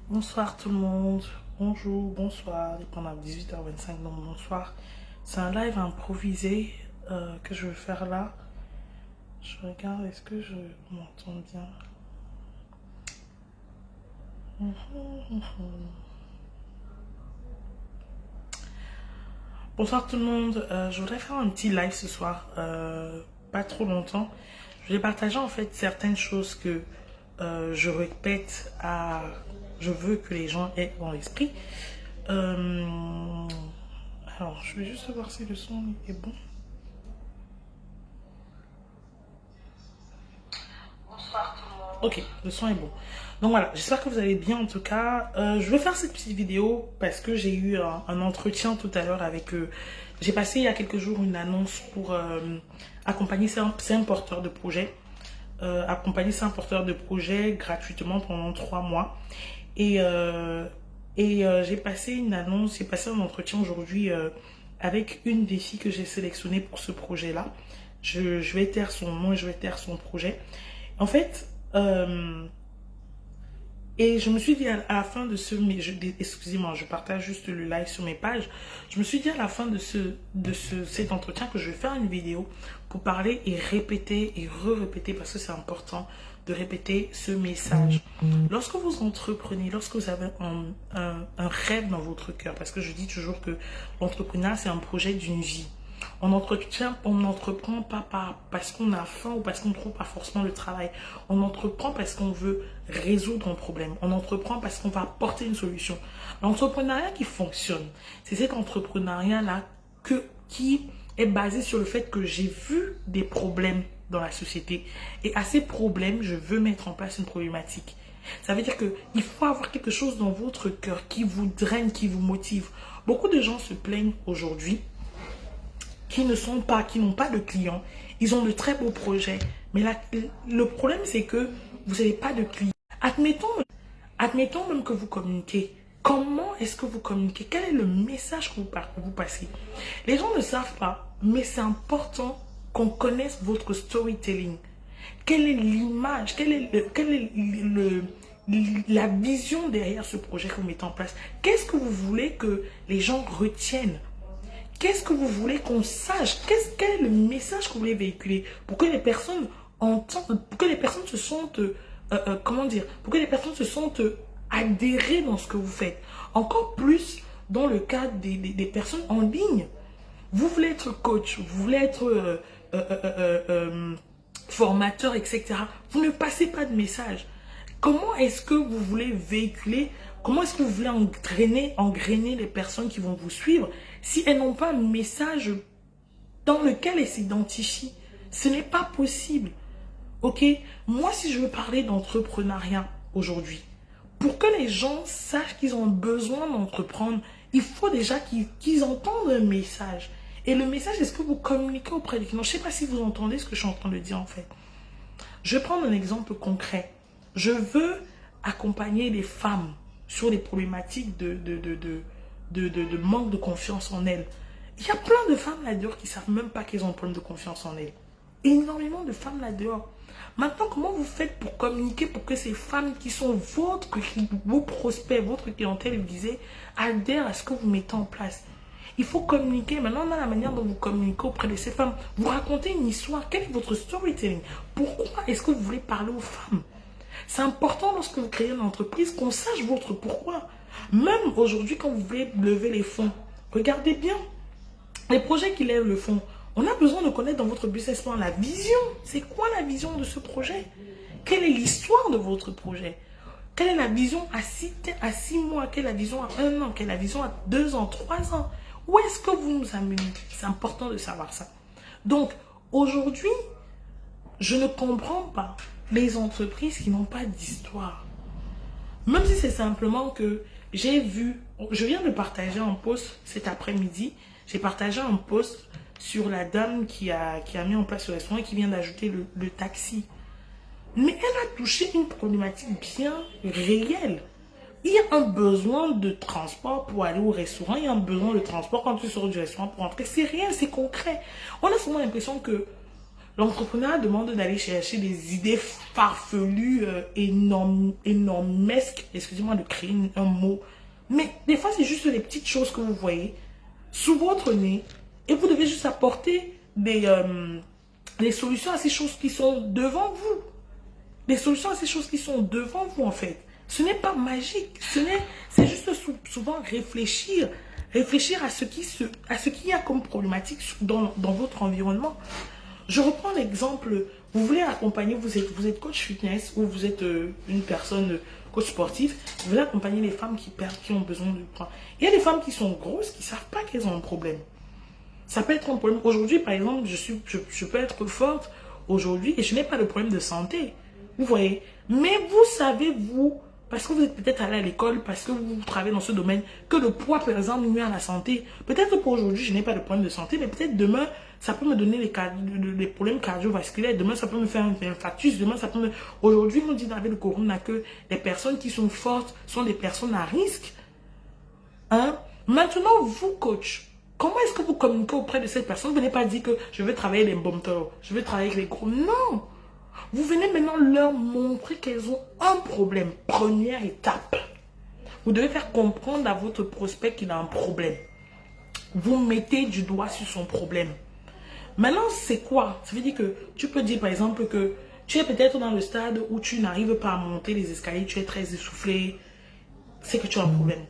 Bonsoir tout le monde, bonjour, bonsoir, dépendant de 18h25, donc bonsoir. C'est un live improvisé que je vais faire là. Je regarde, est-ce que je m'entends bien? Bonsoir tout le monde, je voudrais faire un petit live ce soir, pas trop longtemps. Je vais partager en fait certaines choses que je répète à... Je veux que les gens aient dans l'esprit. Euh, Alors, je vais juste voir si le son est bon. Ok, le son est bon. Donc voilà, j'espère que vous allez bien en tout cas. Je vais faire cette petite vidéo parce que j'ai eu un entretien tout à l'heure avec... j'ai passé il y a quelques jours une annonce pour accompagner cinq porteurs de projet. Accompagner cinq porteurs de projet gratuitement pendant 3 mois. Et, j'ai passé une annonce, j'ai passé un entretien aujourd'hui avec une des filles que j'ai sélectionnées pour ce projet-là. Je vais taire son nom et je vais taire son projet. En fait, et je me suis dit à la fin de ce... Excusez-moi, je partage juste le live sur mes pages. Je me suis dit à la fin de cet entretien que je vais faire une vidéo pour parler et répéter et re-répéter parce que c'est important de répéter ce message. Lorsque vous entreprenez, lorsque vous avez un rêve dans votre cœur, parce que je dis toujours que l'entrepreneuriat, c'est un projet d'une vie. On n'entreprend pas parce qu'on a faim ou parce qu'on ne trouve pas forcément le travail. On entreprend parce qu'on veut résoudre un problème. On entreprend parce qu'on va apporter une solution. L'entrepreneuriat qui fonctionne, c'est cet entrepreneuriat-là qui est basé sur le fait que j'ai vu des problèmes dans la société et à ces problèmes, je veux mettre en place une problématique. Ça veut dire qu'il faut avoir quelque chose dans votre cœur qui vous draine, qui vous motive. Beaucoup de gens se plaignent aujourd'hui qui n'ont pas de clients. Ils ont de très beaux projets. Mais le problème, c'est que vous n'avez pas de clients. Admettons même que vous communiquez. Comment est-ce que vous communiquez? Quel est le message que vous passez? Les gens ne savent pas, mais c'est important qu'on connaisse votre storytelling. Quelle est l'image? Quelle est la vision derrière ce projet que vous mettez en place? Qu'est-ce que vous voulez que les gens retiennent? Qu'est-ce que vous voulez qu'on sache? Quel est le message que vous voulez véhiculer pour que les personnes entendent, pour que les personnes se sentent, comment dire, pour que les personnes se sentent adhérées dans ce que vous faites. Encore plus dans le cas des personnes en ligne. Vous voulez être coach, vous voulez être formateur, etc. Vous ne passez pas de message. Comment est-ce que vous voulez véhiculer, comment est-ce que vous voulez engrainer les personnes qui vont vous suivre si elles n'ont pas un message dans lequel elles s'identifient? Ce n'est pas possible. Ok? Moi, si je veux parler d'entrepreneuriat aujourd'hui, pour que les gens sachent qu'ils ont besoin d'entreprendre, il faut déjà qu'ils entendent un message. Et le message, est-ce que vous communiquez auprès des clients? Je ne sais pas si vous entendez ce que je suis en train de dire en fait. Je vais prendre un exemple concret. Je veux accompagner les femmes sur des problématiques de manque de confiance en elles. Il y a plein de femmes là-dehors qui ne savent même pas qu'elles ont un problème de confiance en elles. Énormément de femmes là-dehors. Maintenant, comment vous faites pour communiquer pour que ces femmes qui sont vos prospects, votre clientèle, visée, adhèrent à ce que vous mettez en place? Il faut communiquer. Maintenant, on a la manière dont vous communiquez auprès de ces femmes. Vous racontez une histoire. Quel est votre storytelling? Pourquoi est-ce que vous voulez parler aux femmes? C'est important lorsque vous créez une entreprise qu'on sache votre pourquoi. Même aujourd'hui, quand vous voulez lever les fonds, regardez bien les projets qui lèvent le fonds. On a besoin de connaître dans votre business plan la vision. C'est quoi la vision de ce projet? Quelle est l'histoire de votre projet? Quelle est la vision à 6 mois? Quelle est la vision à 1 an? Quelle est la vision à 2 ans, 3 ans? Où est-ce que vous nous amenez? C'est important de savoir ça. Donc, aujourd'hui, je ne comprends pas les entreprises qui n'ont pas d'histoire. Même si c'est simplement que j'ai vu, je viens de partager un post cet après-midi, j'ai partagé un post sur la dame qui a mis en place le restaurant et qui vient d'ajouter le taxi. Mais elle a touché une problématique bien réelle. Il y a un besoin de transport pour aller au restaurant, il y a un besoin de transport quand tu sors du restaurant pour rentrer. C'est réel, c'est concret. On a souvent l'impression que L'entrepreneuriat demande d'aller chercher des idées farfelues, énormesques. Excusez-moi de créer un mot. Mais des fois, c'est juste les petites choses que vous voyez sous votre nez. Et vous devez juste apporter des solutions à ces choses qui sont devant vous. Des solutions à ces choses qui sont devant vous, en fait. Ce n'est pas magique. C'est juste souvent réfléchir. Réfléchir à ce qu'il y a comme problématique dans votre environnement. Je reprends l'exemple, vous voulez accompagner, vous êtes coach fitness ou vous êtes une personne coach sportif, vous voulez accompagner les femmes qui ont besoin de poids. Il y a des femmes qui sont grosses, qui ne savent pas qu'elles ont un problème. Ça peut être un problème. Aujourd'hui, par exemple, je peux être forte aujourd'hui et je n'ai pas de problème de santé. Vous voyez. Mais vous savez, vous, parce que vous êtes peut-être allé à l'école, parce que vous travaillez dans ce domaine, que le poids, par exemple, nuit à la santé. Peut-être pour aujourd'hui, je n'ai pas de problème de santé, mais peut-être demain, ça peut me donner les problèmes cardiovasculaires. Demain, ça peut me faire un infarctus. Demain, ça peut me... Aujourd'hui, on dit avec le corona que les personnes qui sont fortes sont des personnes à risque. Hein? Maintenant, vous, coach, comment est-ce que vous communiquez auprès de cette personne? Vous n'avez pas dit que je veux travailler les bombes, je veux travailler avec les gros. Non! Vous venez maintenant leur montrer qu'elles ont un problème. Première étape. Vous devez faire comprendre à votre prospect qu'il a un problème. Vous mettez du doigt sur son problème. Maintenant, c'est quoi? Ça veut dire que tu peux dire par exemple que tu es peut-être dans le stade où tu n'arrives pas à monter les escaliers, tu es très essoufflé, c'est que tu as un problème.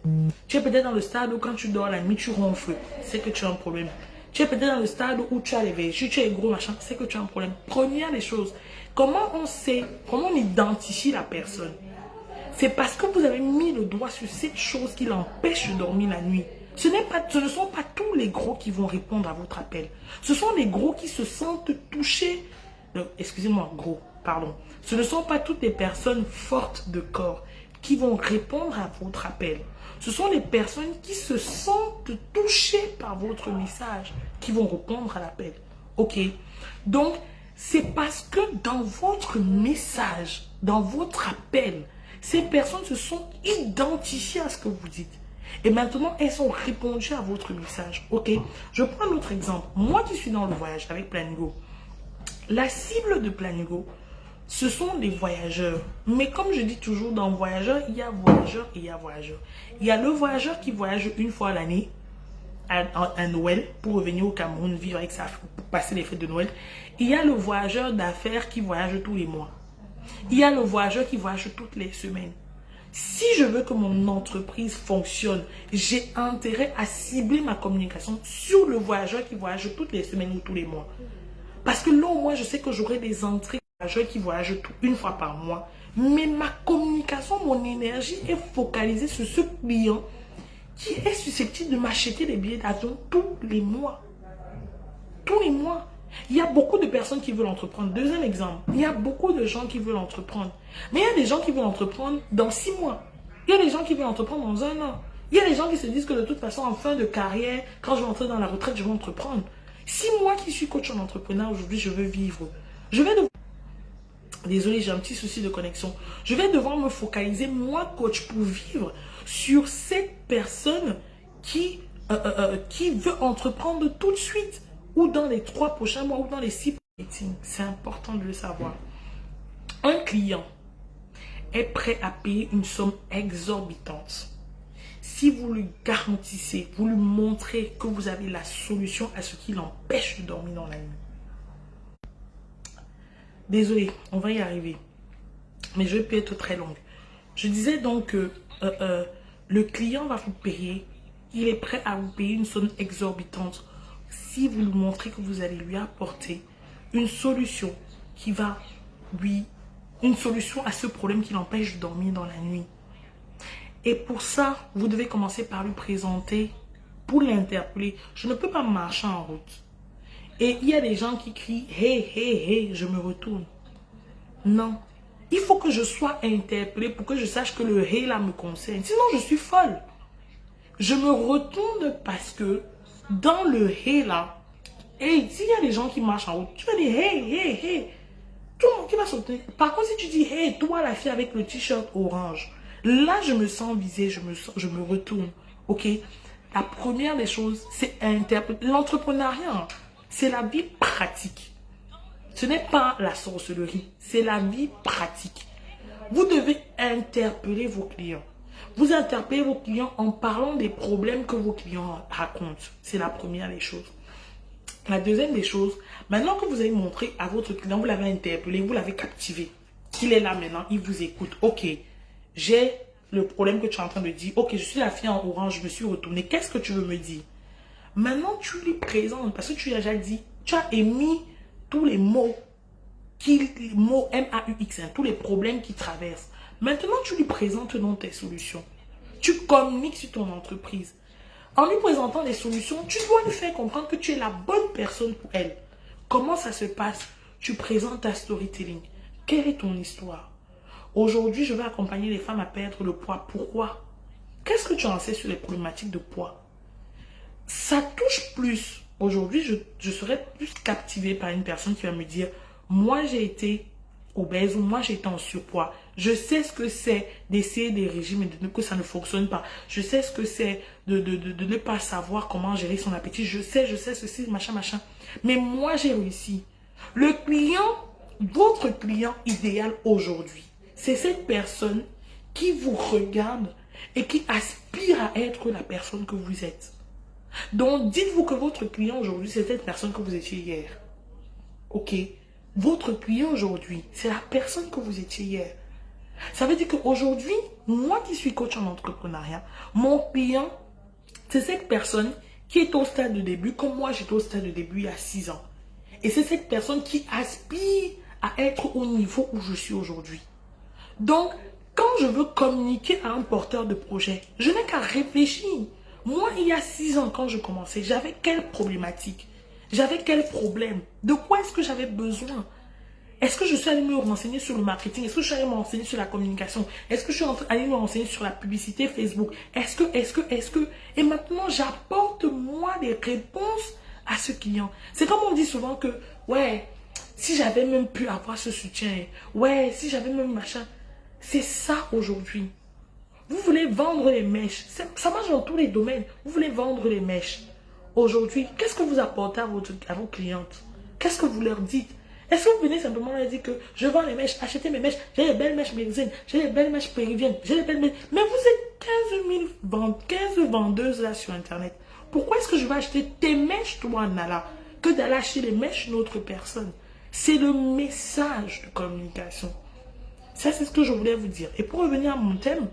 Tu es peut-être dans le stade où quand tu dors la nuit, tu ronfles, c'est que tu as un problème. Tu es peut-être dans le stade où tu as les verges, tu es gros machin, c'est que tu as un problème. Première des choses, comment on sait, comment on identifie la personne? C'est parce que vous avez mis le doigt sur cette chose qui l'empêche de dormir la nuit. Ce ne sont pas tous les gros qui vont répondre à votre appel. Ce sont les gros qui se sentent touchés. Excusez-moi, gros, pardon. Ce ne sont pas toutes les personnes fortes de corps qui vont répondre à votre appel. Ce sont les personnes qui se sentent touchées par votre message qui vont répondre à l'appel. Ok? Donc, c'est parce que dans votre message, dans votre appel, ces personnes se sont identifiées à ce que vous dites. Et maintenant, elles ont répondu à votre message. Ok? Je prends un autre exemple. Moi qui suis dans le voyage avec Planigo, la cible de Planigo, ce sont des voyageurs. Mais comme je dis toujours, dans voyageurs, il y a voyageurs et il y a voyageurs. Il y a le voyageur qui voyage une fois à l'année, à Noël, pour revenir au Cameroun, vivre avec sa famille, pour passer les fêtes de Noël. Il y a le voyageur d'affaires qui voyage tous les mois. Il y a le voyageur qui voyage toutes les semaines. Si je veux que mon entreprise fonctionne, j'ai intérêt à cibler ma communication sur le voyageur qui voyage toutes les semaines ou tous les mois. Parce que là, au moins, je sais que j'aurai des entrées de voyageurs qui voyagent une fois par mois. Mais ma communication, mon énergie est focalisée sur ce client qui est susceptible de m'acheter des billets d'avion tous les mois. Tous les mois. Il y a beaucoup de personnes qui veulent entreprendre. Deuxième exemple, il y a beaucoup de gens qui veulent entreprendre. Mais il y a des gens qui veulent entreprendre dans 6 mois. Il y a des gens qui veulent entreprendre dans 1 an. Il y a des gens qui se disent que de toute façon, en fin de carrière, quand je vais entrer dans la retraite, je vais entreprendre. Si moi qui suis coach en entrepreneur aujourd'hui, je veux vivre, je vais devoir... Désolé, j'ai un petit souci de connexion. Je vais devoir me focaliser, moi coach, pour vivre sur cette personne qui veut entreprendre tout de suite. Ou dans les 3 prochains mois, ou dans les 6 prochains. C'est important de le savoir. Un client est prêt à payer une somme exorbitante. Si vous lui garantissez, vous lui montrez que vous avez la solution à ce qui l'empêche de dormir dans la nuit. Désolé, on va y arriver. Mais je vais pas être très longue. Je disais donc que le client va vous payer. Il est prêt à vous payer une somme exorbitante si vous lui montrez que vous allez lui apporter une solution qui va une solution à ce problème qui l'empêche de dormir dans la nuit. Et pour ça, vous devez commencer par lui présenter, pour l'interpeller. Je ne peux pas marcher en route. Et il y a des gens qui crient « Hey, hey, hey », je me retourne. Non. Il faut que je sois interpellée pour que je sache que le « hey » là me concerne. Sinon, je suis folle. Je me retourne parce que dans le « hey » là, hey, s'il y a des gens qui marchent en route, tu vas dire « Hey, hey, hey ». Tout le monde qui va sauter. Par contre, si tu dis « Hey, toi la fille avec le t-shirt orange », là, je me sens visée, je me retourne. Ok? La première des choses, c'est interpréter. L'entrepreneuriat, c'est la vie pratique. Ce n'est pas la sorcellerie, c'est la vie pratique. Vous devez interpeller vos clients. Vous interpellez vos clients en parlant des problèmes que vos clients racontent. C'est la première des choses. La deuxième des choses, maintenant que vous avez montré à votre client, vous l'avez interpellé, vous l'avez captivé. Il est là maintenant, il vous écoute. Ok, j'ai le problème que tu es en train de dire. Ok, je suis la fille en orange, je me suis retournée. Qu'est-ce que tu veux me dire? Maintenant, tu lui présentes, parce que tu as déjà dit, tu as émis tous les mots, mots M-A-U-X, tous les problèmes qui traversent. Maintenant, tu lui présentes dans tes solutions. Tu communiques sur ton entreprise. En lui présentant des solutions, tu dois lui faire comprendre que tu es la bonne personne pour elle. Comment ça se passe? Tu présentes ta storytelling. Quelle est ton histoire? Aujourd'hui, je vais accompagner les femmes à perdre le poids. Pourquoi? Qu'est-ce que tu en sais sur les problématiques de poids? Ça touche plus. Aujourd'hui, je serais plus captivée par une personne qui va me dire, moi j'ai été obèse ou moi j'ai été en surpoids. Je sais ce que c'est d'essayer des régimes et que ça ne fonctionne pas. Je sais ce que c'est de ne pas savoir comment gérer son appétit. Je sais ceci, machin. Mais moi j'ai réussi. Le client, votre client idéal aujourd'hui, c'est cette personne qui vous regarde et qui aspire à être la personne que vous êtes. Donc, dites-vous que votre client aujourd'hui, c'est cette personne que vous étiez hier. Ok? Votre client aujourd'hui, c'est la personne que vous étiez hier. Ça veut dire qu'aujourd'hui, moi qui suis coach en entrepreneuriat, mon client, c'est cette personne qui est au stade de début, comme moi j'étais au stade de début il y a 6 ans. Et c'est cette personne qui aspire à être au niveau où je suis aujourd'hui. Donc, quand je veux communiquer à un porteur de projet, je n'ai qu'à réfléchir. Moi, il y a 6 ans, quand je commençais, j'avais quelle problématique? J'avais quel problème? De quoi est-ce que j'avais besoin? Est-ce que je suis allé me renseigner sur le marketing? Est-ce que je suis allé me renseigner sur la communication? Est-ce que je suis allé me renseigner sur la publicité Facebook? Est-ce que... Et maintenant, j'apporte moi des réponses à ce client. C'est comme on dit souvent que, ouais, si j'avais même pu avoir ce soutien, ouais, si j'avais même machin. C'est ça aujourd'hui. Vous voulez vendre les mèches. Ça marche dans tous les domaines. Vous voulez vendre les mèches. Aujourd'hui, qu'est-ce que vous apportez à vos clientes? Qu'est-ce que vous leur dites? Est-ce que vous venez simplement leur dire que je vends les mèches, achetez mes mèches, j'ai les belles mèches mérisines, j'ai les belles mèches péruviennes, j'ai les belles mèches... Mais vous êtes 15 vendeuses là sur Internet. Pourquoi est-ce que je vais acheter tes mèches, toi, Nala, que d'aller acheter les mèches d'une autre personne? C'est le message de communication. Ça, c'est ce que je voulais vous dire. Et pour revenir à mon thème,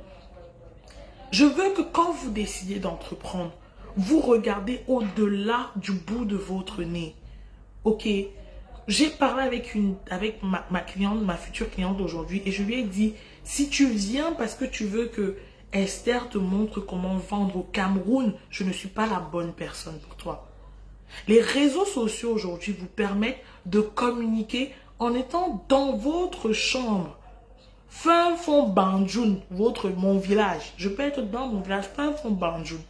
je veux que quand vous décidez d'entreprendre, vous regardez au-delà du bout de votre nez. Ok, j'ai parlé avec ma cliente, ma future cliente d'aujourd'hui, et je lui ai dit, si tu viens parce que tu veux que Esther te montre comment vendre au Cameroun, je ne suis pas la bonne personne pour toi. Les réseaux sociaux aujourd'hui vous permettent de communiquer en étant dans votre chambre. Fin fond Banjoun, mon village. Je peux être dans mon village, fin fond Banjoun.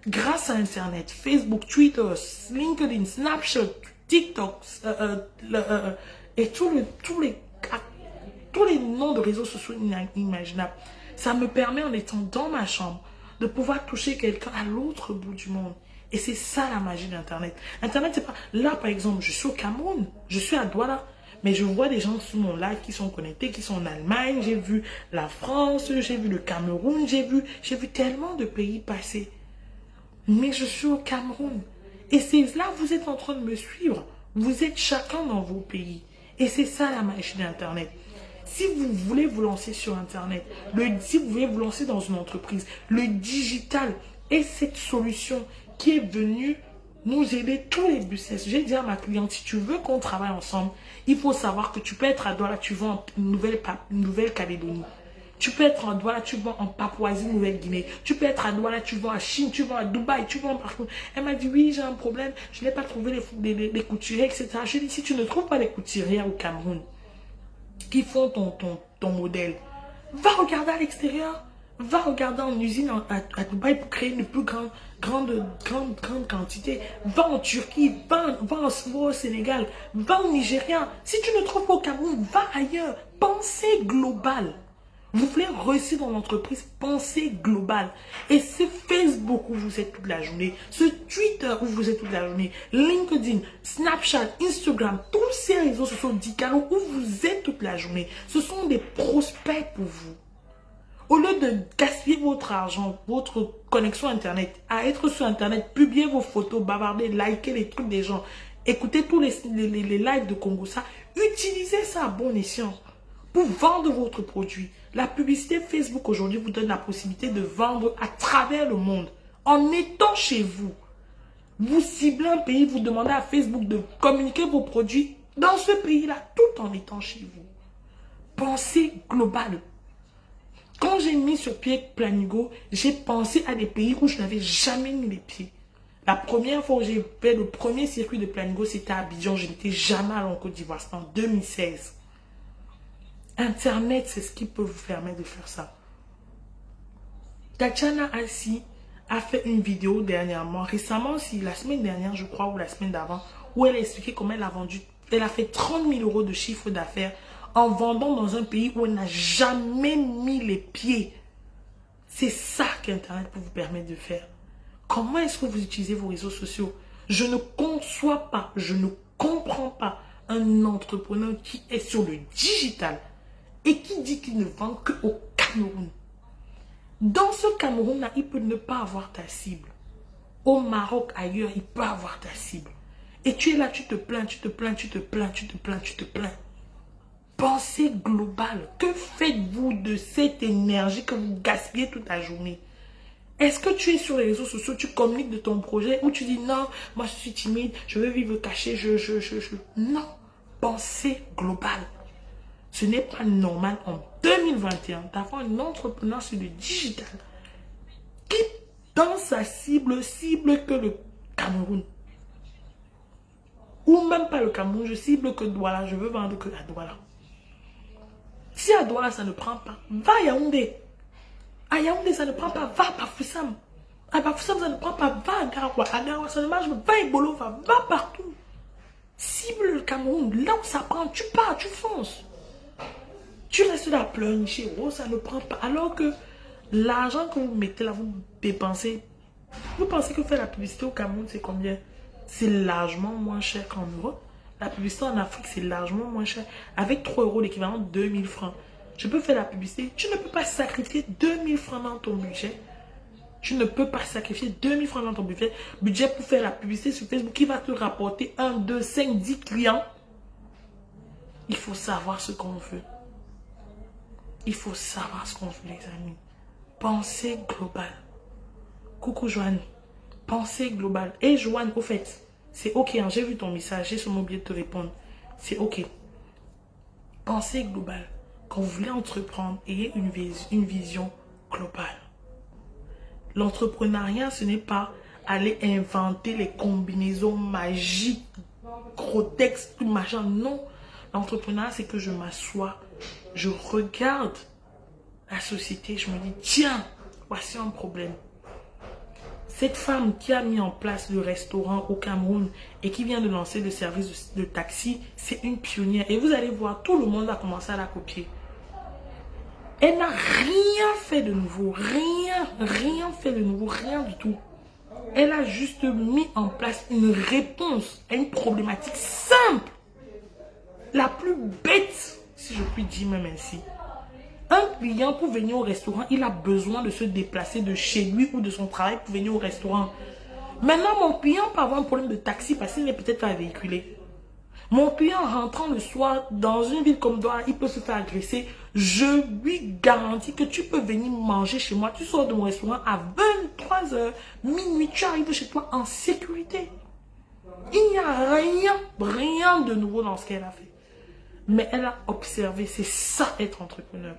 Grâce à Internet, Facebook, Twitter, LinkedIn, Snapchat, TikTok, et tous les noms de réseaux sociaux inimaginables. Ça me permet, en étant dans ma chambre, de pouvoir toucher quelqu'un à l'autre bout du monde. Et c'est ça la magie d'Internet. Internet, c'est pas... Là, par exemple, je suis au Cameroun, je suis à Douala. Mais je vois des gens sur mon live qui sont connectés, qui sont en Allemagne. J'ai vu la France, j'ai vu le Cameroun, j'ai vu tellement de pays passer. Mais je suis au Cameroun. Et c'est là, vous êtes en train de me suivre. Vous êtes chacun dans vos pays. Et c'est ça la magie d'Internet. Si vous voulez vous lancer sur Internet, si vous voulez vous lancer dans une entreprise, le digital est cette solution qui est venue nous aider tous les business. J'ai dit à ma cliente, si tu veux qu'on travaille ensemble, il faut savoir que tu peux être à Douala, tu vas en Nouvelle-Calédonie. Tu peux être à Douala, tu vas en Papouasie-Nouvelle-Guinée. Tu peux être à Douala, tu vas en Chine, tu vas à Dubaï, tu vas en partout. Elle m'a dit, oui, j'ai un problème, je n'ai pas trouvé les couturiers, etc. J'ai dit, si tu ne trouves pas les couturières au Cameroun qui font ton modèle, va regarder à l'extérieur. Va regarder en usine à Dubaï pour créer une plus grande quantité. Va en Turquie, va au Sénégal, va au Nigeria. Si tu ne trouves pas au Cameroun, va ailleurs. Pensez global. Vous voulez réussir dans l'entreprise, pensez global. Et c'est Facebook où vous êtes toute la journée, ce Twitter où vous êtes toute la journée, LinkedIn, Snapchat, Instagram, tous ces réseaux sociaux digitaux où vous êtes toute la journée. Ce sont des prospects pour vous. Au lieu de gaspiller votre argent, votre connexion Internet, à être sur Internet, publier vos photos, bavarder, liker les trucs des gens, écouter tous les lives de Congo, ça, utilisez ça à bon escient pour vendre votre produit. La publicité Facebook aujourd'hui vous donne la possibilité de vendre à travers le monde en étant chez vous. Vous ciblez un pays, vous demandez à Facebook de communiquer vos produits dans ce pays-là tout en étant chez vous. Pensez global. Quand j'ai mis sur pied Planigo, j'ai pensé à des pays où je n'avais jamais mis les pieds. La première fois où j'ai fait le premier circuit de Planigo, c'était à Abidjan. Je n'étais jamais allé en Côte d'Ivoire. C'était en 2016. Internet, c'est ce qui peut vous permettre de faire ça. Tatiana Assi a fait une vidéo dernièrement, récemment aussi, la semaine dernière, je crois, ou la semaine d'avant, où elle a expliqué comment elle a vendu, elle a fait 30 000 € de chiffre d'affaires en vendant dans un pays où elle n'a jamais mis les pieds. C'est ça qu'Internet peut vous permettre de faire. Comment est-ce que vous utilisez vos réseaux sociaux? Je ne conçois pas, je ne comprends pas un entrepreneur qui est sur le digital et qui dit qu'il ne vend qu'au Cameroun. Dans ce Cameroun-là, il peut ne pas avoir ta cible. Au Maroc, ailleurs, il peut avoir ta cible. Et tu es là, tu te plains, tu te plains, tu te plains, tu te plains, tu te plains. Pensez global. Que faites-vous de cette énergie que vous gaspillez toute la journée? Est-ce que tu es sur les réseaux sociaux, tu communiques de ton projet ou tu dis non, moi je suis timide, je veux vivre caché, Non. Pensez global. Ce n'est pas normal en 2021 d'avoir un entrepreneur sur le digital qui, dans sa cible que le Cameroun. Ou même pas le Cameroun, je cible que Douala, je veux vendre que à Douala. Si à Douala, ça ne prend pas, va à Yaoundé. À Yaoundé, ça ne prend pas, va à Bafoussam. À Bafoussam, ça ne prend pas, va à Garoua. À Garoua, ça ne marche pas, va à Ebolo, va partout. Cible le Cameroun, là où ça prend, tu pars, tu fonces. Tu restes là à pleurnicher, oh, ça ne prend pas. Alors que l'argent que vous mettez là, vous dépensez. Vous pensez que faire la publicité au Cameroun, c'est combien? C'est largement moins cher qu'en Europe. La publicité en Afrique, c'est largement moins cher. Avec 3 €, l'équivalent de 2000 francs. Je peux faire la publicité. Tu ne peux pas sacrifier 2000 francs dans ton budget. Tu ne peux pas sacrifier 2000 francs dans ton budget pour faire la publicité sur Facebook qui va te rapporter 1, 2, 5, 10 clients. Il faut savoir ce qu'on veut. Il faut savoir ce qu'on veut, les amis. Pensée globale. Coucou Joanne. Pensée globale. Et Joanne, au fait, c'est ok, hein, j'ai vu ton message, j'ai sûrement oublié de te répondre. C'est ok. Pensée globale. Quand vous voulez entreprendre, ayez une vision globale. L'entrepreneuriat, ce n'est pas aller inventer les combinaisons magiques, grotesques, tout machin. Non. L'entrepreneuriat, c'est que je m'assois, je regarde la société, je me dis, tiens, voici un problème. Cette femme qui a mis en place le restaurant au Cameroun et qui vient de lancer le service de taxi, c'est une pionnière. Et vous allez voir, tout le monde va commencer à la copier. Elle n'a rien fait de nouveau, rien fait de nouveau, rien du tout. Elle a juste mis en place une réponse à une problématique simple. La plus bête, si je puis dire même ainsi. Un client pour venir au restaurant, il a besoin de se déplacer de chez lui ou de son travail pour venir au restaurant. Maintenant, mon client peut avoir un problème de taxi parce qu'il n'est peut-être pas véhiculé. Mon client rentrant le soir dans une ville comme Douala, il peut se faire agresser. Je lui garantis que tu peux venir manger chez moi. Tu sors de mon restaurant à 23 h, minuit, tu arrives chez toi en sécurité. Il n'y a rien de nouveau dans ce qu'elle a fait. Mais elle a observé, c'est ça être entrepreneur.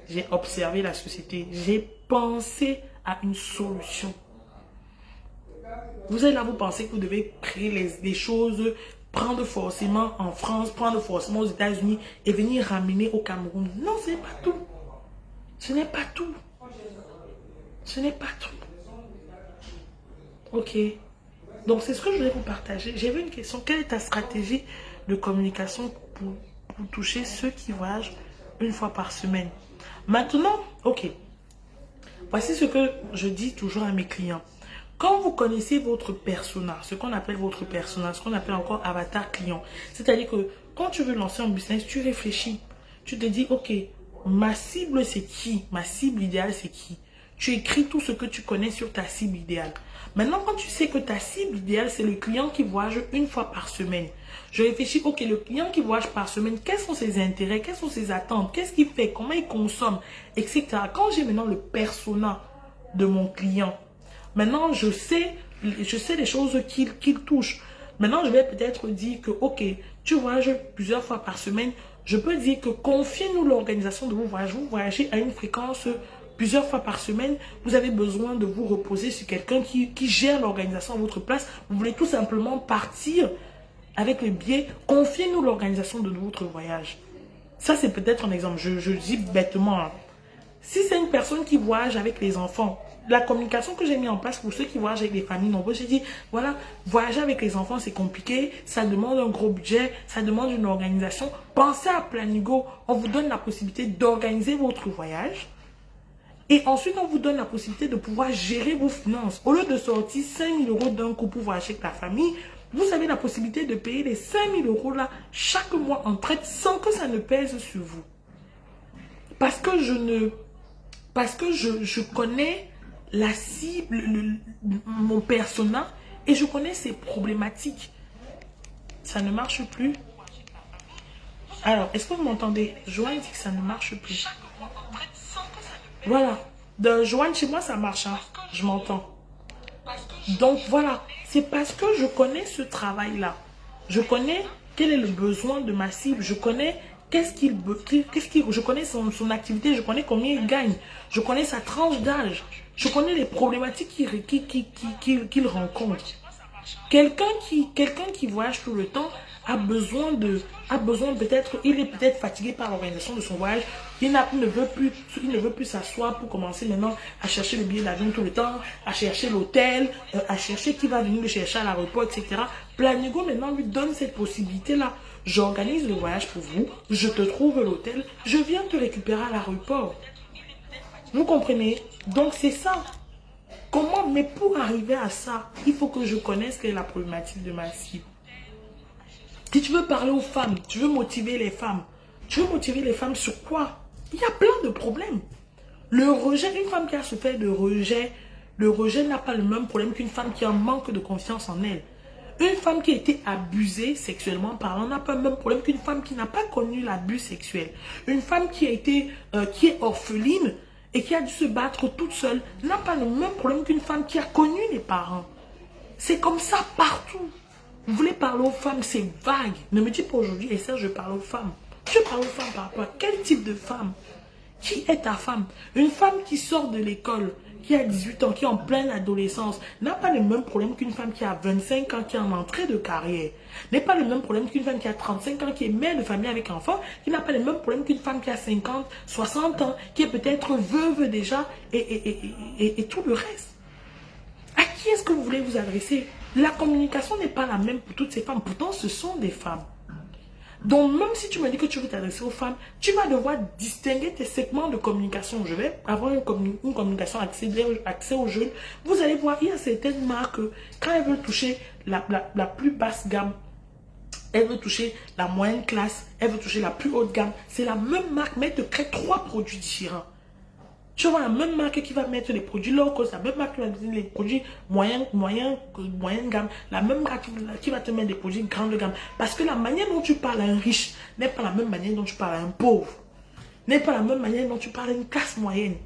J'ai observé la société, j'ai pensé à une solution. Vous êtes là, vous pensez que vous devez créer des choses, prendre forcément en France, prendre forcément aux États-Unis et venir ramener au Cameroun. Non, ce n'est pas tout. Ce n'est pas tout. Ce n'est pas tout. Ok. Donc, c'est ce que je voulais vous partager. J'ai vu une question. Quelle est ta stratégie de communication pour toucher ceux qui voyagent une fois par semaine? Maintenant, ok. Voici ce que je dis toujours à mes clients. Quand vous connaissez votre persona, ce qu'on appelle votre persona, ce qu'on appelle encore avatar client, c'est-à-dire que quand tu veux lancer un business, tu réfléchis. Tu te dis, ok, ma cible c'est qui? Ma cible idéale c'est qui? Tu écris tout ce que tu connais sur ta cible idéale. Maintenant, quand tu sais que ta cible idéale, c'est le client qui voyage une fois par semaine, je réfléchis, ok, le client qui voyage par semaine, quels sont ses intérêts, quelles sont ses attentes, qu'est-ce qu'il fait, comment il consomme, etc. Quand j'ai maintenant le persona de mon client, maintenant je sais les choses qu'il touche. Maintenant, je vais peut-être dire que, ok, tu voyages plusieurs fois par semaine, je peux dire que confiez-nous l'organisation de vos voyages. Vous voyagez à une fréquence plusieurs fois par semaine, vous avez besoin de vous reposer sur quelqu'un qui gère l'organisation à votre place. Vous voulez tout simplement partir avec les billets, confiez-nous l'organisation de votre voyage. Ça, c'est peut-être un exemple. Je dis bêtement. Hein. Si c'est une personne qui voyage avec les enfants, la communication que j'ai mis en place pour ceux qui voyagent avec des familles nombreuses, j'ai dit, voilà, voyager avec les enfants, c'est compliqué, ça demande un gros budget, ça demande une organisation. Pensez à Planigo, on vous donne la possibilité d'organiser votre voyage. Et ensuite, on vous donne la possibilité de pouvoir gérer vos finances. Au lieu de sortir 5 000 € d'un coup pour voyager avec la famille, vous avez la possibilité de payer les 5 000 € là chaque mois en traite sans que ça ne pèse sur vous. Parce que je connais la cible, mon persona et je connais ses problématiques. Ça ne marche plus. Alors, est-ce que vous m'entendez? Joanne dit que ça ne marche plus. Voilà. De Joanne, chez moi, ça marche. Hein. Je m'entends. Donc, voilà. C'est parce que je connais ce travail-là. Je connais quel est le besoin de ma cible. Je connais je connais son activité. Je connais combien il gagne. Je connais sa tranche d'âge. Je connais les problématiques qu'il rencontre. Quelqu'un qui voyage tout le temps a besoin peut-être, il est peut-être fatigué par l'organisation de son voyage. Il ne veut plus s'asseoir pour commencer maintenant à chercher le billet d'avion tout le temps, à chercher l'hôtel, à chercher qui va venir le chercher à l'aéroport, etc. Planigo maintenant lui donne cette possibilité-là. J'organise le voyage pour vous, je te trouve l'hôtel, je viens te récupérer à l'aéroport. Vous comprenez? Donc c'est ça. Comment? Mais pour arriver à ça, il faut que je connaisse quelle est la problématique de ma cible. Si tu veux parler aux femmes, tu veux motiver les femmes. Tu veux motiver les femmes sur quoi? Il y a plein de problèmes. Le rejet, une femme qui a souffert de rejet, le rejet n'a pas le même problème qu'une femme qui a un manque de confiance en elle. Une femme qui a été abusée sexuellement parlant n'a pas le même problème qu'une femme qui n'a pas connu l'abus sexuel. Une femme qui est orpheline et qui a dû se battre toute seule n'a pas le même problème qu'une femme qui a connu les parents. C'est comme ça partout. Vous voulez parler aux femmes, c'est vague. Ne me dis pas aujourd'hui, et ça, je parle aux femmes. Je parle aux femmes par rapport à quel type de femme? Qui est ta femme? Une femme qui sort de l'école, qui a 18 ans, qui est en pleine adolescence, n'a pas le même problème qu'une femme qui a 25 ans, qui est en entrée de carrière. N'est pas le même problème qu'une femme qui a 35 ans, qui est mère de famille avec enfants, qui n'a pas le même problème qu'une femme qui a 50, 60 ans, qui est peut-être veuve déjà, et tout le reste. À qui est-ce que vous voulez vous adresser? La communication n'est pas la même pour toutes ces femmes. Pourtant, ce sont des femmes. Donc, même si tu me dis que tu veux t'adresser aux femmes, tu vas devoir distinguer tes segments de communication. Je vais avoir une communication accès aux jeunes. Vous allez voir, il y a certaines marques, quand elles veulent toucher la plus basse gamme, elles veulent toucher la moyenne classe, elles veulent toucher la plus haute gamme. C'est la même marque, mais elles te créent 3 produits différents. Tu vois la même marque qui va mettre les produits low cost, la même marque qui va mettre les produits moyenne gamme, la même marque qui va te mettre des produits grande gamme. Parce que la manière dont tu parles à un riche n'est pas la même manière dont tu parles à un pauvre. N'est pas la même manière dont tu parles à une classe moyenne.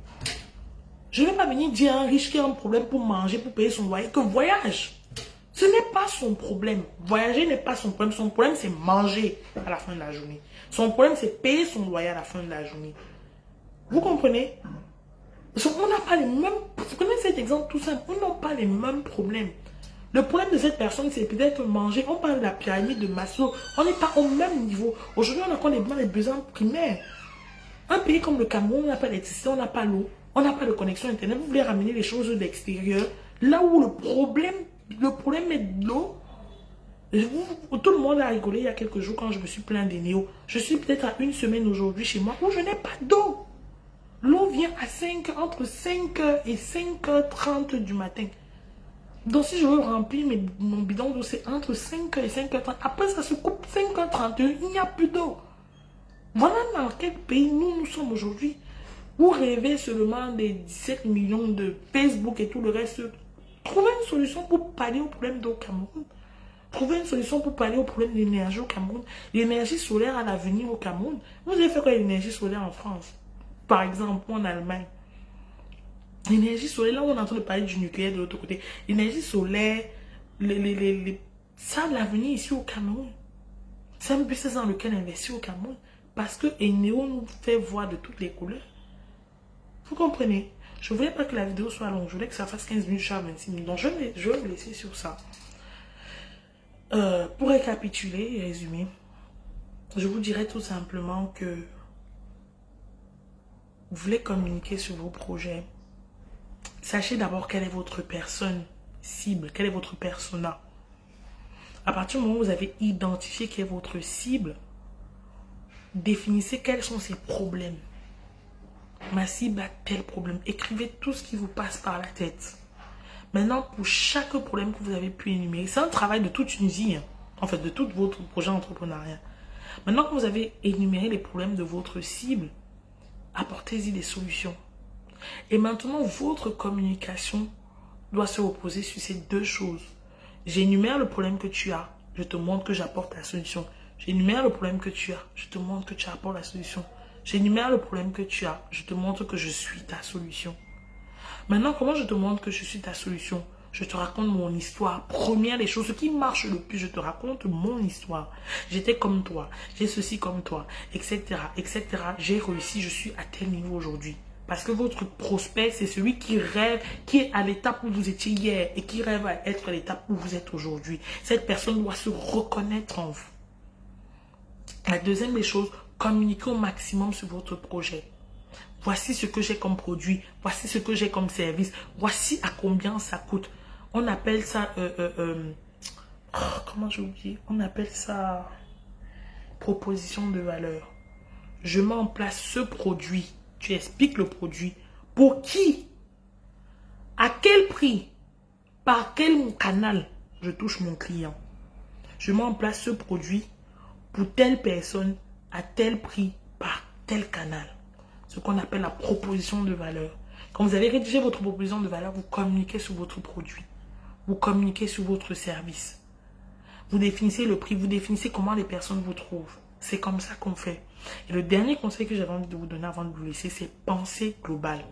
Je ne vais pas venir dire à un riche qui a un problème pour manger, pour payer son loyer, que voyage. Ce n'est pas son problème. Voyager n'est pas son problème. Son problème, c'est manger à la fin de la journée. Son problème, c'est payer son loyer à la fin de la journée. Vous comprenez? On n'a pas les mêmes... Vous connaissez cet exemple tout simple. On n'a pas les mêmes problèmes. Le problème de cette personne, c'est peut-être manger. On parle de la pyramide de Maslow. On n'est pas au même niveau. Aujourd'hui, on a encore les besoins primaires. Un pays comme le Cameroun, on n'a pas d'électricité, on n'a pas l'eau, on n'a pas de connexion Internet. Vous voulez ramener les choses de l'extérieur. Là où le problème est de l'eau. Tout le monde a rigolé il y a quelques jours quand je me suis plaint des néos. Je suis peut-être à une semaine aujourd'hui chez moi où je n'ai pas d'eau. L'eau vient à 5, entre 5h et 5h30 du matin. Donc si je veux remplir mon bidon d'eau, c'est entre 5h et 5h30. Après ça se coupe 5h31, il n'y a plus d'eau. Voilà dans quel pays nous sommes aujourd'hui. Vous rêvez seulement des 17 millions de Facebook et tout le reste. Trouvez une solution pour pallier au problème d'eau au Cameroun. Trouvez une solution pour pallier au problème d'énergie au Cameroun. L'énergie solaire à l'avenir au Cameroun. Vous avez fait quoi l'énergie solaire en France? Par exemple, ou en Allemagne. L'énergie solaire, là on est en train de parler du nucléaire de l'autre côté. L'énergie solaire, ça l'avenir ici au Cameroun. C'est un business dans lequel investir au Cameroun. Parce que Eneo nous fait voir de toutes les couleurs. Vous comprenez? Je ne voulais pas que la vidéo soit longue. Je voulais que ça fasse 15 minutes, 26 minutes. Donc je vais vous laisser sur ça. Pour récapituler et résumer, je vous dirais tout simplement que vous voulez communiquer sur vos projets. Sachez d'abord quelle est votre personne cible, quel est votre persona. À partir du moment où vous avez identifié quelle est votre cible, définissez quels sont ses problèmes. Ma cible a tel problème. Écrivez tout ce qui vous passe par la tête. Maintenant, pour chaque problème que vous avez pu énumérer, c'est un travail de toute une vie, en fait, de tout votre projet entrepreneurial. Maintenant que vous avez énuméré les problèmes de votre cible, apportez-y des solutions. Et maintenant, votre communication doit se reposer sur ces deux choses. J'énumère le problème que tu as, je te montre que j'apporte la solution. J'énumère le problème que tu as, je te montre que tu apportes la solution. J'énumère le problème que tu as, je te montre que je suis ta solution. Maintenant, comment je te montre que je suis ta solution? Je te raconte mon histoire. Première des choses, ce qui marche le plus, je te raconte mon histoire. J'étais comme toi, j'ai ceci comme toi, etc., etc. J'ai réussi, je suis à tel niveau aujourd'hui. Parce que votre prospect, c'est celui qui rêve, qui est à l'étape où vous étiez hier et qui rêve à être à l'étape où vous êtes aujourd'hui. Cette personne doit se reconnaître en vous. La deuxième des choses, communiquez au maximum sur votre projet. Voici ce que j'ai comme produit, voici ce que j'ai comme service, voici à combien ça coûte. On appelle ça, comment j'ai oublié? On appelle ça proposition de valeur. Je mets en place ce produit. Tu expliques le produit. Pour qui? À quel prix? Par quel canal je touche mon client? Je mets en place ce produit pour telle personne à tel prix par tel canal. Ce qu'on appelle la proposition de valeur. Quand vous avez rédigé votre proposition de valeur, vous communiquez sur votre produit. Vous communiquez sur votre service. Vous définissez le prix, vous définissez comment les personnes vous trouvent. C'est comme ça qu'on fait. Et le dernier conseil que j'avais envie de vous donner avant de vous laisser, c'est penser global.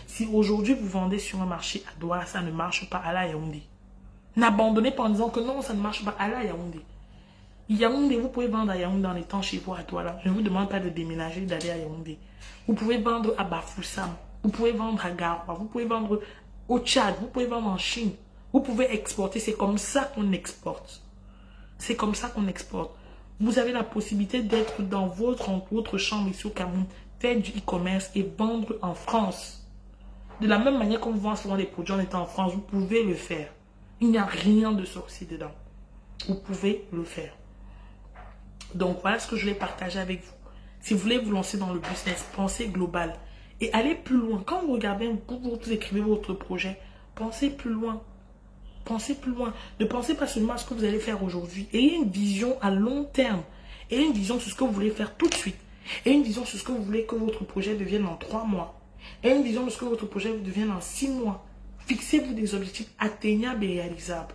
Si aujourd'hui vous vendez sur un marché à Douala, ça ne marche pas, à la Yaoundé. N'abandonnez pas en disant que non, ça ne marche pas, à la Yaoundé. Yaoundé, vous pouvez vendre à Yaoundé en étant chez vous à Douala. Je ne vous demande pas de déménager, d'aller à Yaoundé. Vous pouvez vendre à Bafoussam. Vous pouvez vendre à Garoua. Vous pouvez vendre au Tchad. Vous pouvez vendre en Chine. Vous pouvez exporter. C'est comme ça qu'on exporte. C'est comme ça qu'on exporte. Vous avez la possibilité d'être dans votre chambre ici au Cameroun, faire du e-commerce et vendre en France. De la même manière qu'on vend souvent des produits en étant en France, vous pouvez le faire. Il n'y a rien de sorcier dedans. Vous pouvez le faire. Donc voilà ce que je voulais partager avec vous. Si vous voulez vous lancer dans le business, pensez global. Et allez plus loin. Quand vous regardez, vous écrivez votre projet, pensez plus loin. Pensez plus loin. Ne pensez pas seulement à ce que vous allez faire aujourd'hui. Ayez une vision à long terme. Ayez une vision sur ce que vous voulez faire tout de suite. Ayez une vision sur ce que vous voulez que votre projet devienne en 3 mois. Ayez une vision de ce que votre projet devienne en 6 mois. Fixez-vous des objectifs atteignables et réalisables.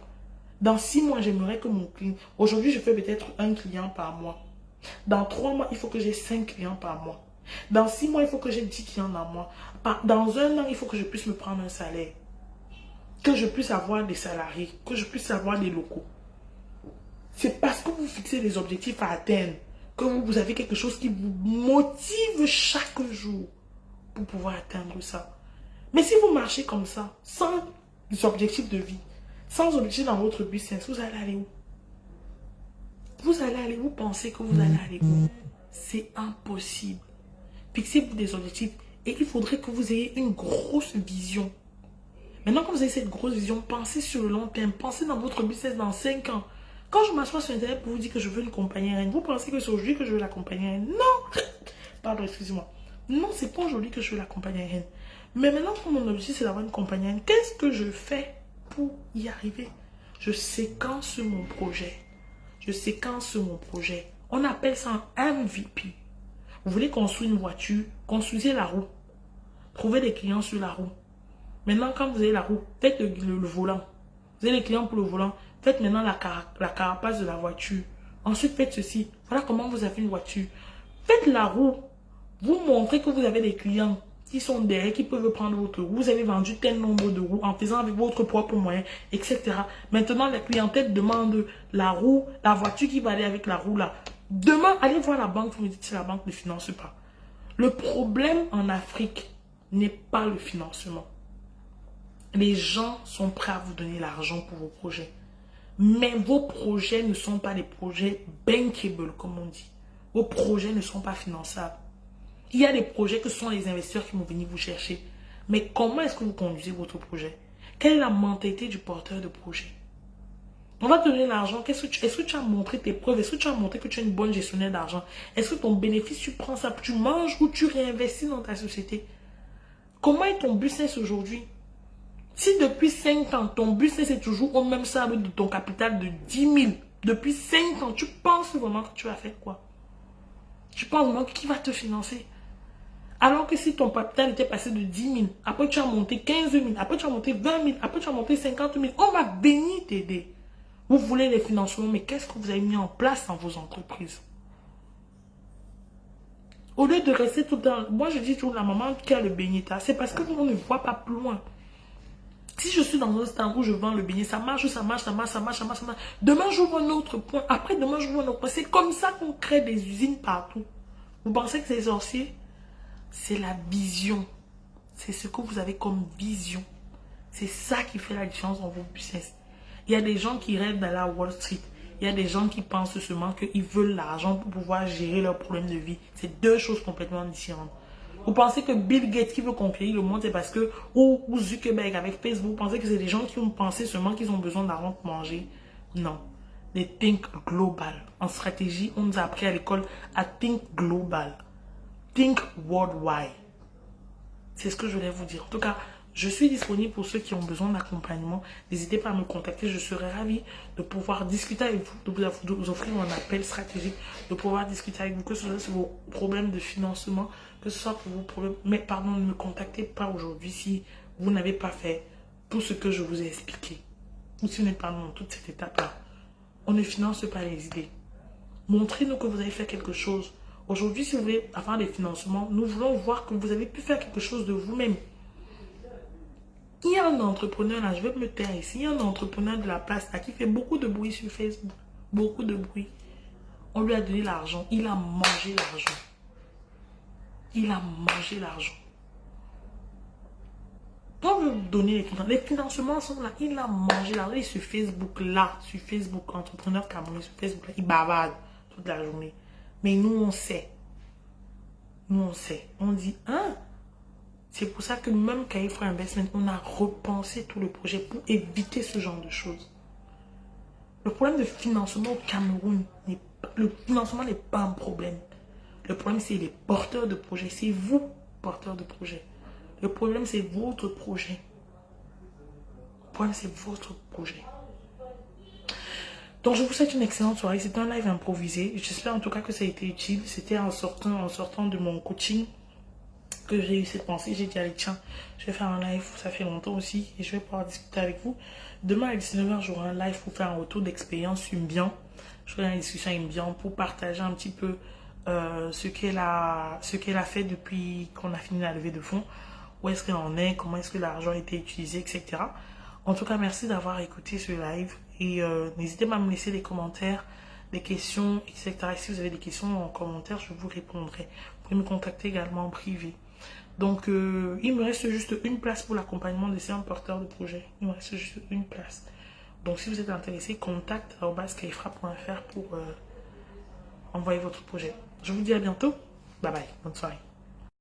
Dans 6 mois, j'aimerais que mon client... Aujourd'hui, je fais peut-être 1 client par mois. Dans 3 mois, il faut que j'ai 5 clients par mois. Dans 6 mois, il faut que j'ai 10 clients par mois. Dans 1 an, il faut que je puisse me prendre un salaire. Que je puisse avoir des salariés. Que je puisse avoir des locaux. C'est parce que vous fixez des objectifs à atteindre que vous avez quelque chose qui vous motive chaque jour pour pouvoir atteindre ça. Mais si vous marchez comme ça, sans objectifs de vie, sans objectif dans votre business, vous allez aller où? Vous allez aller où? Pensez que vous allez aller où? C'est impossible. Fixez-vous des objectifs et il faudrait que vous ayez une grosse vision. Maintenant que vous avez cette grosse vision, pensez sur le long terme. Pensez dans votre business dans 5 ans. Quand je m'assois sur Internet pour vous dire que je veux une compagnie aérienne, vous pensez que c'est aujourd'hui que je veux la compagnie aérienne? Non! Pardon, excusez-moi. Non, c'est pas aujourd'hui que je veux la compagnie aérienne. Mais maintenant que mon objectif c'est d'avoir une compagnie aérienne, qu'est-ce que je fais pour y arriver? Je séquence mon projet. Je séquence mon projet. On appelle ça un MVP. Vous voulez construire une voiture, construisez la roue. Trouvez des clients sur la roue. Maintenant, quand vous avez la roue, faites le volant. Vous avez les clients pour le volant. Faites maintenant la carapace de la voiture. Ensuite, faites ceci. Voilà comment vous avez une voiture. Faites la roue. Vous montrez que vous avez des clients qui sont derrière, qui peuvent prendre votre roue. Vous avez vendu tel nombre de roues en faisant avec votre propre moyen, etc. Maintenant, la clientèle demande la roue, la voiture qui va aller avec la roue là. Demain, allez voir la banque, vous me dites si la banque ne finance pas. Le problème en Afrique n'est pas le financement. Les gens sont prêts à vous donner l'argent pour vos projets. Mais vos projets ne sont pas des projets bankable, comme on dit. Vos projets ne sont pas finançables. Il y a des projets que ce sont les investisseurs qui vont venir vous chercher. Mais comment est-ce que vous conduisez votre projet? Quelle est la mentalité du porteur de projet? On va te donner l'argent. Est-ce que tu as montré tes preuves? Est-ce que tu as montré que tu es une bonne gestionnaire d'argent? Est-ce que ton bénéfice, tu prends ça, tu manges ou tu réinvestis dans ta société? Comment est ton business aujourd'hui? Si depuis 5 ans, ton business est toujours au même salaire de ton capital de 10 000, depuis 5 ans, tu penses vraiment que tu vas faire quoi? Tu penses vraiment qui va te financer? Alors que si ton capital était passé de 10 000, après tu as monté 15 000, après tu as monté 20 000, après tu as monté 50 000, on va venir t'aider. Vous voulez les financements, mais qu'est-ce que vous avez mis en place dans vos entreprises? Au lieu de rester tout le temps, moi je dis toujours la maman qui a le bénita, c'est parce que on ne voit pas plus loin. Si je suis dans un stand où je vends le beignet, ça marche, ça marche, ça marche, ça marche, ça marche, ça marche. Demain, j'ouvre un autre point. Après, demain, j'ouvre un autre point. C'est comme ça qu'on crée des usines partout. Vous pensez que c'est sorcier? C'est la vision. C'est ce que vous avez comme vision. C'est ça qui fait la différence dans vos business. Il y a des gens qui rêvent d'aller à Wall Street. Il y a des gens qui pensent seulement qu'ils veulent l'argent pour pouvoir gérer leurs problèmes de vie. C'est deux choses complètement différentes. Vous pensez que Bill Gates qui veut conquérir le monde, c'est parce que, ou Zuckerberg avec Facebook, vous pensez que c'est des gens qui ont pensé seulement qu'ils ont besoin d'argent pour manger? Non. Les think global. En stratégie, on nous a appris à l'école à think global. Think worldwide. C'est ce que je voulais vous dire. En tout cas, je suis disponible pour ceux qui ont besoin d'accompagnement. N'hésitez pas à me contacter. Je serai ravie de pouvoir discuter avec vous, de vous offrir un appel stratégique, de pouvoir discuter avec vous, que ce soit sur vos problèmes de financement, que ce soit pour vos problèmes. Mais pardon, ne me contactez pas aujourd'hui si vous n'avez pas fait tout ce que je vous ai expliqué. Ou si vous n'êtes pas dans toute cette étape-là. On ne finance pas les idées. Montrez-nous que vous avez fait quelque chose. Aujourd'hui, si vous voulez avoir des financements, nous voulons voir que vous avez pu faire quelque chose de vous-même. Il y a un entrepreneur là, je vais me taire ici, il y a un entrepreneur de la place là qui fait beaucoup de bruit sur Facebook. Beaucoup de bruit. On lui a donné l'argent. Il a mangé l'argent. Il a mangé l'argent. On veut donner les financements. Les financements sont là. Il a mangé l'argent. Et sur Facebook là, sur Facebook, entrepreneur camerounais sur Facebook là, il bavarde toute la journée. Mais nous on sait. Nous on sait. On dit, hein? C'est pour ça que même Kaifra Investment, on a repensé tout le projet pour éviter ce genre de choses. Le problème de financement au Cameroun, le financement n'est pas un problème. Le problème, c'est les porteurs de projet. C'est vous, porteurs de projet. Le problème, c'est votre projet. Le problème, c'est votre projet. Donc, je vous souhaite une excellente soirée. C'était un live improvisé. J'espère en tout cas que ça a été utile. C'était en sortant de mon coaching que j'ai eu cette pensée. J'ai dit, allez, tiens, je vais faire un live. Ça fait longtemps aussi. Et je vais pouvoir discuter avec vous. Demain à 19h, j'aurai un live pour faire un retour d'expérience sur Mbian. Je ferai une discussion avec Mbian pour partager un petit peu ce qu'elle a fait depuis qu'on a fini la levée de fonds. Où est-ce qu'elle en est, comment est-ce que l'argent a été utilisé, etc. En tout cas, merci d'avoir écouté ce live. Et n'hésitez pas à me laisser des commentaires, des questions, etc. Et si vous avez des questions en commentaire, je vous répondrai. Vous pouvez me contacter également en privé. Donc, il me reste juste une place pour l'accompagnement des séances porteurs de projet. Il me reste juste une place. Donc, si vous êtes intéressé, contact@kaifra.fr pour envoyer votre projet. Je vous dis à bientôt. Bye bye. Bonne soirée.